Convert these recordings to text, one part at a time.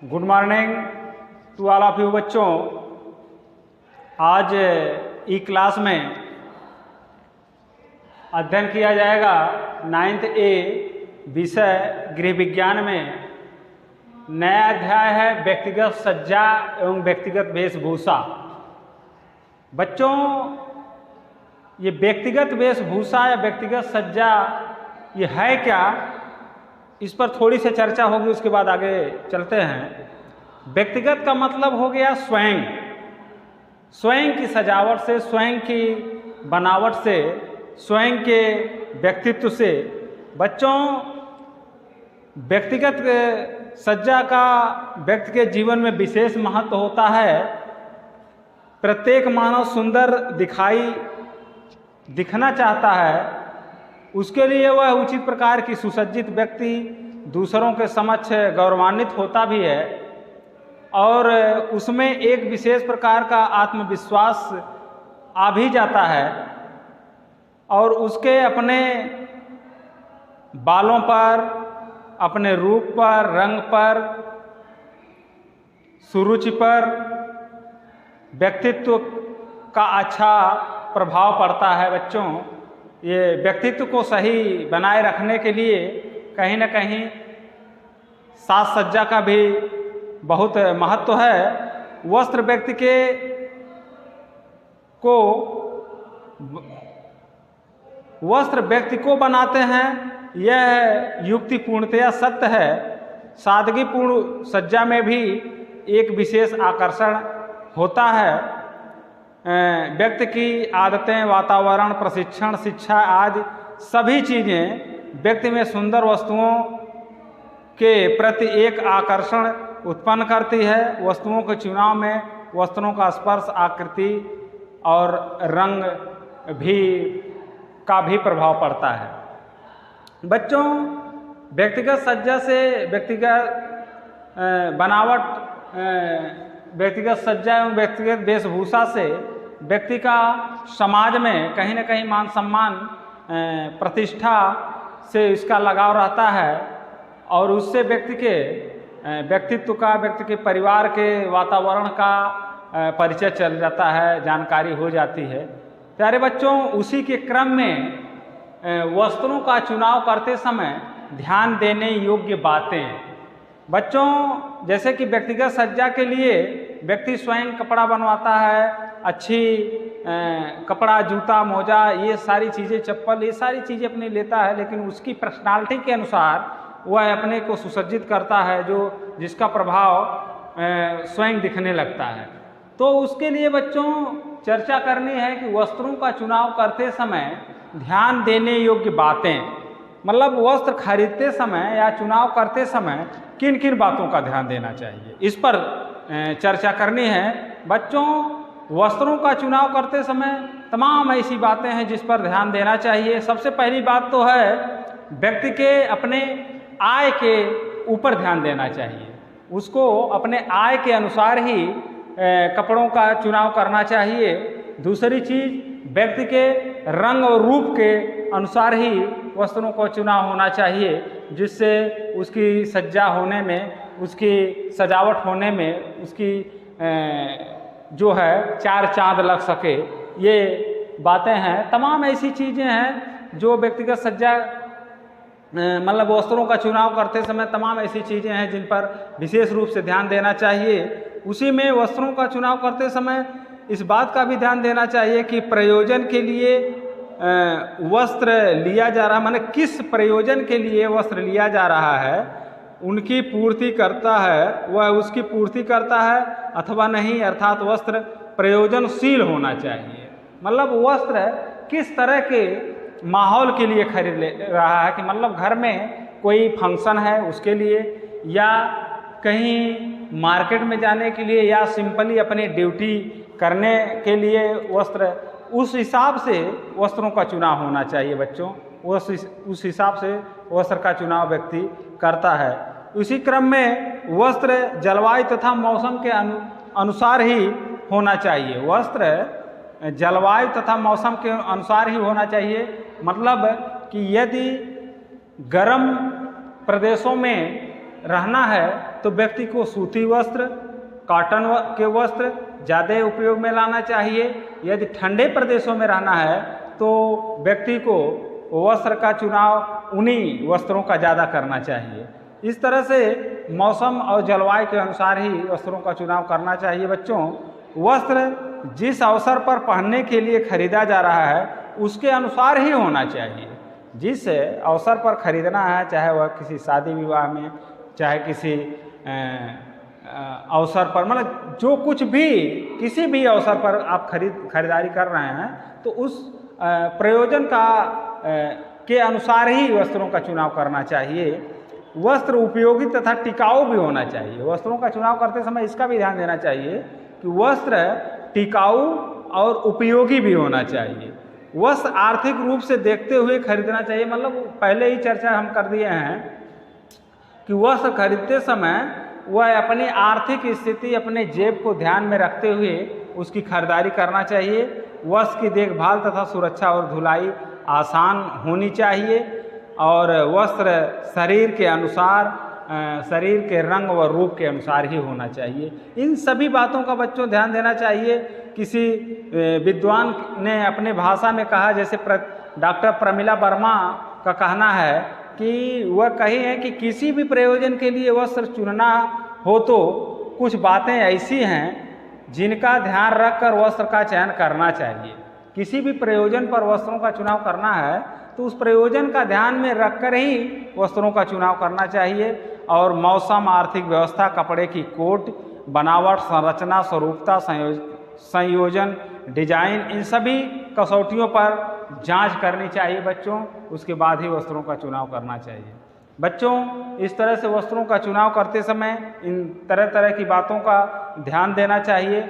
Good morning to all of you बच्चों। आज ई class में अध्ययन किया जाएगा 9th ए विषय गृह विज्ञान में। नया अध्याय है व्यक्तिगत सज्जा एवं व्यक्तिगत वेशभूषा। बच्चों, ये व्यक्तिगत वेशभूषा या व्यक्तिगत सज्जा ये है क्या, इस पर थोड़ी सी चर्चा होगी, उसके बाद आगे चलते हैं। व्यक्तिगत का मतलब हो गया स्वयं, स्वयं की सजावट से, स्वयं की बनावट से, स्वयं के व्यक्तित्व से। बच्चों, व्यक्तिगत सज्जा का व्यक्ति के जीवन में विशेष महत्व होता है। प्रत्येक मानव सुंदर दिखना चाहता है, उसके लिए वह उचित प्रकार की सुसज्जित व्यक्ति दूसरों के समक्ष गौरवान्वित होता भी है और उसमें एक विशेष प्रकार का आत्मविश्वास आ भी जाता है और उसके अपने बालों पर, अपने रूप पर, रंग पर, सुरुचि पर व्यक्तित्व का अच्छा प्रभाव पड़ता है। बच्चों, ये व्यक्तित्व को सही बनाए रखने के लिए कहीं न कहीं साज सज्जा का भी बहुत महत्व है। वस्त्र व्यक्ति को बनाते हैं, यह युक्ति पूर्णतया सत्य है। सादगीपूर्ण सज्जा में भी एक विशेष आकर्षण होता है। व्यक्ति की आदतें, वातावरण, प्रशिक्षण, शिक्षा आदि सभी चीज़ें व्यक्ति में सुंदर वस्तुओं के प्रति एक आकर्षण उत्पन्न करती है। वस्तुओं के चुनाव में वस्त्रों का स्पर्श, आकृति और रंग का भी प्रभाव पड़ता है। बच्चों, व्यक्तिगत सज्जा से, व्यक्तिगत बनावट, व्यक्तिगत सज्जा एवं व्यक्तिगत वेशभूषा से व्यक्ति का समाज में कहीं न कहीं मान सम्मान, प्रतिष्ठा से इसका लगाव रहता है और उससे व्यक्ति के व्यक्तित्व का, व्यक्ति के परिवार के वातावरण का परिचय चल जाता है, जानकारी हो जाती है। प्यारे बच्चों, उसी के क्रम में वस्त्रों का चुनाव करते समय ध्यान देने योग्य बातें। बच्चों, जैसे कि व्यक्तिगत सज्जा के लिए व्यक्ति स्वयं कपड़ा बनवाता है, अच्छी कपड़ा, जूता, मोजा, ये सारी चीज़ें, चप्पल, ये सारी चीज़ें अपने लेता है, लेकिन उसकी पर्सनालिटी के अनुसार वह अपने को सुसज्जित करता है, जिसका प्रभाव स्वयं दिखने लगता है। तो उसके लिए बच्चों चर्चा करनी है कि वस्त्रों का चुनाव करते समय ध्यान देने योग्य बातें, मतलब वस्त्र खरीदते समय या चुनाव करते समय किन किन बातों का ध्यान देना चाहिए, इस पर चर्चा करनी है। बच्चों, वस्त्रों का चुनाव करते समय तमाम ऐसी बातें हैं जिस पर ध्यान देना चाहिए। सबसे पहली बात तो है व्यक्ति के अपने आय के ऊपर ध्यान देना चाहिए। उसको अपने आय के अनुसार ही कपड़ों का चुनाव करना चाहिए। दूसरी चीज़, व्यक्ति के रंग और रूप के अनुसार ही वस्त्रों को चुनाव होना चाहिए, जिससे उसकी सज्जा होने में, उसकी सजावट होने में, उसकी जो है चार चांद लग सके। ये बातें हैं, तमाम ऐसी चीज़ें हैं जो व्यक्तिगत सज्जा मतलब वस्त्रों का चुनाव करते समय तमाम ऐसी चीज़ें हैं जिन पर विशेष रूप से ध्यान देना चाहिए। उसी में वस्त्रों का चुनाव करते समय इस बात का भी ध्यान देना चाहिए कि प्रयोजन के लिए वस्त्र लिया जा रहा, माने किस प्रयोजन के लिए वस्त्र लिया जा रहा है, उनकी पूर्ति करता है, वह उसकी पूर्ति करता है अथवा नहीं, अर्थात वस्त्र प्रयोजनशील होना चाहिए। मतलब वस्त्र किस तरह के माहौल के लिए खरीद ले रहा है, कि मतलब घर में कोई फंक्शन है उसके लिए, या कहीं मार्केट में जाने के लिए, या सिंपली अपनी ड्यूटी करने के लिए वस्त्र, उस हिसाब से वस्त्रों का चुनाव होना चाहिए। बच्चों, उस हिसाब से वस्त्र का चुनाव व्यक्ति करता है। उसी क्रम में वस्त्र जलवायु तथा मौसम के अनुसार ही होना चाहिए। वस्त्र जलवायु तथा मौसम के अनुसार ही होना चाहिए। मतलब कि यदि गर्म प्रदेशों में रहना है तो व्यक्ति को सूती वस्त्र, कॉटन के वस्त्र ज़्यादा उपयोग में लाना चाहिए। यदि ठंडे प्रदेशों में रहना है तो व्यक्ति को वस्त्र का चुनाव उन्हीं वस्त्रों का ज़्यादा करना चाहिए। इस तरह से मौसम और जलवायु के अनुसार ही वस्त्रों का चुनाव करना चाहिए। बच्चों, वस्त्र जिस अवसर पर पहनने के लिए खरीदा जा रहा है उसके अनुसार ही होना चाहिए। जिस अवसर पर खरीदना है, चाहे वह किसी शादी विवाह में, चाहे किसी अवसर पर, मतलब जो कुछ भी किसी भी अवसर पर आप खरीदारी कर रहे हैं तो उस प्रयोजन का के अनुसार ही वस्त्रों का चुनाव करना चाहिए। वस्त्र उपयोगी तथा टिकाऊ भी होना चाहिए। वस्त्रों का चुनाव करते समय इसका भी ध्यान देना चाहिए कि वस्त्र टिकाऊ और उपयोगी भी होना चाहिए। वस्त्र आर्थिक रूप से देखते हुए खरीदना चाहिए। मतलब पहले ही चर्चा हम कर दिए हैं कि वस्त्र खरीदते समय वह अपनी आर्थिक स्थिति, अपने जेब को ध्यान में रखते हुए उसकी खरीदारी करना चाहिए। वस्त्र की देखभाल तथा सुरक्षा और धुलाई आसान होनी चाहिए और वस्त्र शरीर के अनुसार, शरीर के रंग व रूप के अनुसार ही होना चाहिए। इन सभी बातों का बच्चों ध्यान देना चाहिए। किसी विद्वान ने अपने भाषा में कहा, जैसे डॉक्टर प्रमिला वर्मा का कहना है कि वह कही है कि किसी भी प्रयोजन के लिए वस्त्र चुनना हो तो कुछ बातें ऐसी हैं जिनका ध्यान रखकर वस्त्र का चयन करना चाहिए। किसी भी प्रयोजन पर वस्त्रों का चुनाव करना है तो उस प्रयोजन का ध्यान में रखकर ही वस्त्रों का चुनाव करना चाहिए। और मौसम, आर्थिक व्यवस्था, कपड़े की कोट, बनावट, संरचना, स्वरूपता, संयोजन, डिजाइन, इन सभी कसौटियों पर जांच करनी चाहिए बच्चों। उसके बाद ही वस्त्रों का चुनाव करना चाहिए। बच्चों, इस तरह से वस्त्रों का चुनाव करते समय इन तरह तरह की बातों का ध्यान देना चाहिए।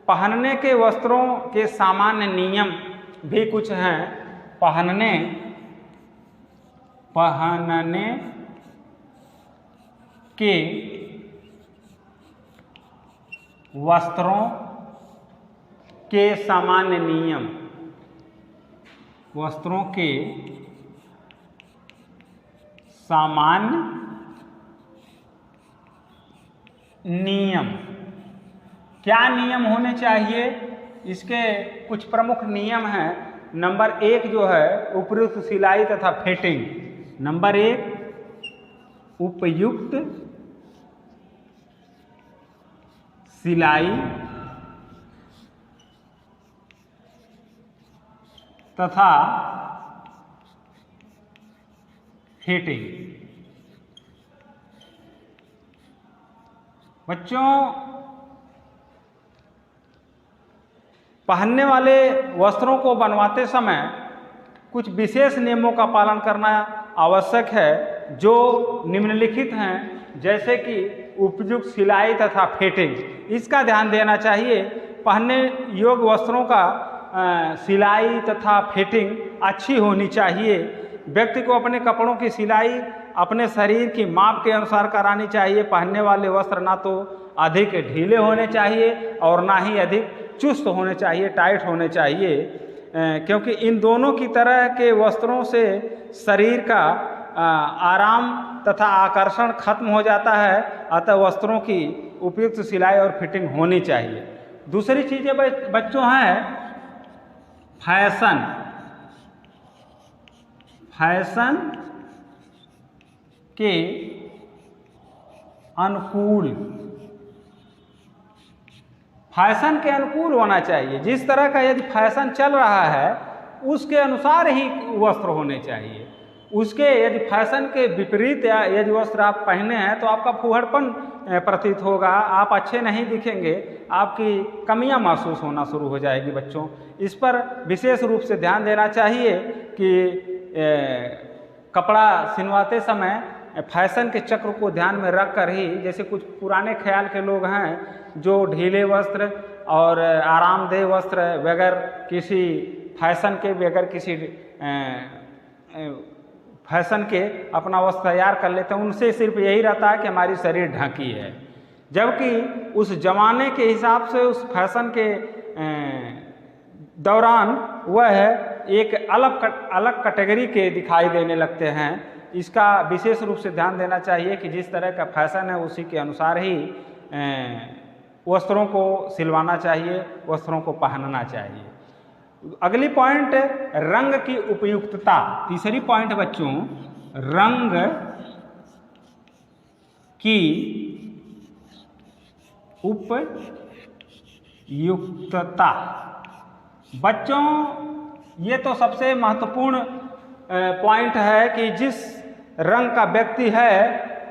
पहनने के वस्त्रों के सामान्य नियम भी कुछ हैं। पहनने के वस्त्रों के सामान्य नियम, वस्त्रों के सामान्य नियम। क्या नियम होने चाहिए? इसके कुछ प्रमुख नियम हैं। नंबर 1 जो है उपयुक्त सिलाई तथा फिटिंग। नंबर 1 उपयुक्त सिलाई तथा फिटिंग। बच्चों, पहनने वाले वस्त्रों को बनवाते समय कुछ विशेष नियमों का पालन करना आवश्यक है जो निम्नलिखित हैं, जैसे कि उपयुक्त सिलाई तथा फिटिंग। इसका ध्यान देना चाहिए। पहनने योग्य वस्त्रों का सिलाई तथा फिटिंग अच्छी होनी चाहिए। व्यक्ति को अपने कपड़ों की सिलाई अपने शरीर की माप के अनुसार करानी चाहिए। पहनने वाले वस्त्र ना तो अधिक ढीले होने चाहिए और ना ही अधिक चुस्त होने चाहिए, टाइट होने चाहिए, क्योंकि इन दोनों की तरह के वस्त्रों से शरीर का आराम तथा आकर्षण खत्म हो जाता है। अतः वस्त्रों की उपयुक्त सिलाई और फिटिंग होनी चाहिए। दूसरी चीज़ें बच्चों हैं फैशन। फैशन के अनुकूल, फैशन के अनुकूल होना चाहिए। जिस तरह का यदि फैशन चल रहा है उसके अनुसार ही वस्त्र होने चाहिए। उसके यदि फैशन के विपरीत यदि वस्त्र आप पहने हैं तो आपका फूहड़पन प्रतीत होगा, आप अच्छे नहीं दिखेंगे, आपकी कमियां महसूस होना शुरू हो जाएगी। बच्चों, इस पर विशेष रूप से ध्यान देना चाहिए कि कपड़ा सिलवाते समय फैशन के चक्र को ध्यान में रख कर ही, जैसे कुछ पुराने ख्याल के लोग हैं जो ढीले वस्त्र और आरामदेह वस्त्र बगैर किसी फैशन के, बगैर किसी फैशन के अपना वस्त्र तैयार कर लेते हैं। उनसे सिर्फ यही रहता है कि हमारी शरीर ढकी है, जबकि उस जमाने के हिसाब से उस फैशन के दौरान वह एक अलग कैटेगरी के दिखाई देने लगते हैं। इसका विशेष रूप से ध्यान देना चाहिए कि जिस तरह का फैशन है उसी के अनुसार ही वस्त्रों को सिलवाना चाहिए, वस्त्रों को पहनना चाहिए। अगली पॉइंट, रंग की उपयुक्तता। तीसरी पॉइंट बच्चों, रंग की उपयुक्तता। बच्चों ये तो सबसे महत्वपूर्ण पॉइंट है कि जिस रंग का व्यक्ति है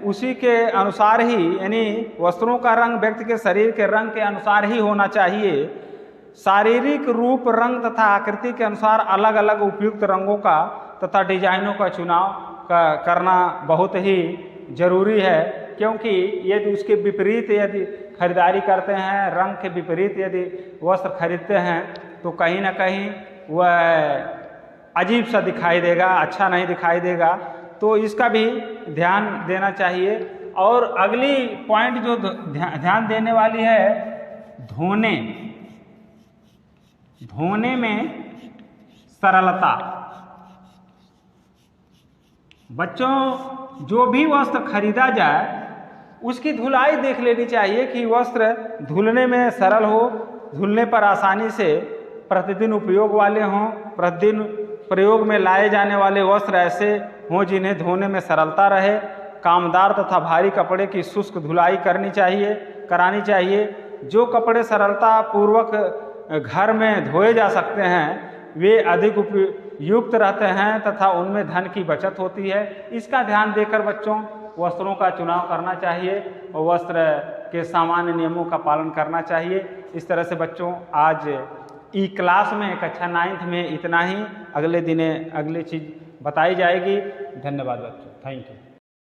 उसी के अनुसार ही, यानी वस्त्रों का रंग व्यक्ति के शरीर के रंग के अनुसार ही होना चाहिए। शारीरिक रूप, रंग तथा आकृति के अनुसार अलग अलग उपयुक्त रंगों का तथा डिजाइनों का चुनाव करना बहुत ही जरूरी है, क्योंकि यदि उसके विपरीत यदि खरीदारी करते हैं, रंग के विपरीत यदि वस्त्र खरीदते हैं तो कहीं ना कहीं वह अजीब सा दिखाई देगा, अच्छा नहीं दिखाई देगा। तो इसका भी ध्यान देना चाहिए। और अगली पॉइंट जो ध्यान देने वाली है, धोने में सरलता। बच्चों जो भी वस्त्र खरीदा जाए उसकी धुलाई देख लेनी चाहिए कि वस्त्र धुलने में सरल हो, धुलने पर आसानी से प्रतिदिन उपयोग वाले हों, प्रतिदिन प्रयोग में लाए जाने वाले वस्त्र ऐसे हों जिन्हें धोने में सरलता रहे। कामदार तथा भारी कपड़े की शुष्क धुलाई करानी चाहिए। जो कपड़े सरलता पूर्वक घर में धोए जा सकते हैं वे अधिक उपयुक्त रहते हैं तथा उनमें धन की बचत होती है। इसका ध्यान देकर बच्चों वस्त्रों का चुनाव करना चाहिए और वस्त्र के सामान्य नियमों का पालन करना चाहिए। इस तरह से बच्चों आज ई क्लास में कक्षा 9th में इतना ही। अगले दिन अगली चीज़ बताई जाएगी। धन्यवाद बच्चों, थैंक यू।